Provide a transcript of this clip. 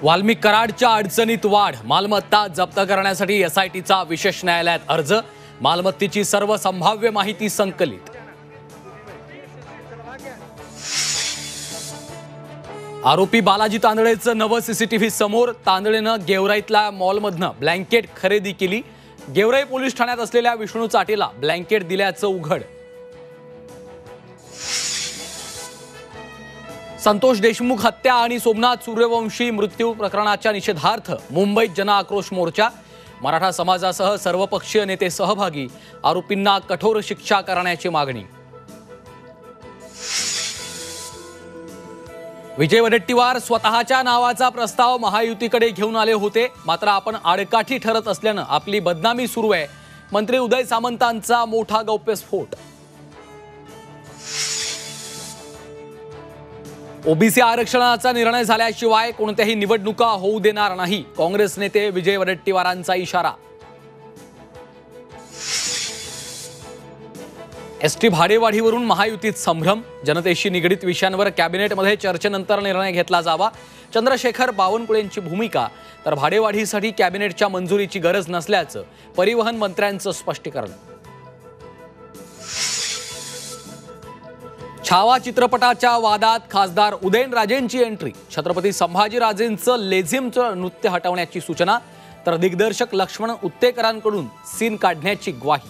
वाल्मिक कराडच्या अडचणीत वाढ, मालमत्ता जप्त करण्यासाठी एसआयटीचा विशेष न्यायालयात अर्ज, मालमत्तेची सर्व संभाव्य माहिती संकलित। आरोपी बालाजी तांदळेचं नवं सीसीटीव्ही समोर, तांदळेनं गेवराईतल्या मॉलमधनं ब्लँकेट खरेदी केली। गेवराई पोलीस ठाण्यात असलेल्या विष्णू चाटेला ब्लँकेट दिल्याचं उघड। संतोष देशमुख हत्या आणि सोमनाथ सूर्यवंशी मृत्यू प्रकरणाच्या निषेधार्थ मुंबईत जनआक्रोश मोर्चा, मराठा समाजासह सर्वपक्षीय नेते सहभागी, आरोपींना कठोर शिक्षा करण्याची मागणी। विजय वडेट्टीवार स्वतःच्या नावाचा प्रस्ताव महायुतीकडे घेऊन आले होते, मात्र आपण आडकाठी ठरत असल्यानं आपली बदनामी सुरू आहे। मंत्री उदय सामंतांचा मोठा गौप्यस्फोट। ओबीसी आरक्षणाचा निर्णय झाल्याशिवाय कोणत्याही निवडणुका होऊ देणार नाही, काँग्रेस नेते विजय वडेट्टीवारांचा इशारा। एसटी भाडेवाढीवरून महायुतीत संभ्रम, जनतेशी निगडित विषयांवर कॅबिनेटमध्ये चर्चेनंतर निर्णय घेतला जावा, चंद्रशेखर बावनकुळेंची भूमिका। तर भाडेवाढीसाठी कॅबिनेटच्या मंजुरीची गरज नसल्याचं परिवहन मंत्र्यांचं स्पष्टीकरण। छावा चित्रपटाच्या वादात खासदार उदयनराजेंची एंट्री, छत्रपती संभाजीराजेंचं लेझिमचं नृत्य हटवण्याची सूचना, तर दिग्दर्शक लक्ष्मण उत्तेकरांकडून सीन काढण्याची ग्वाही।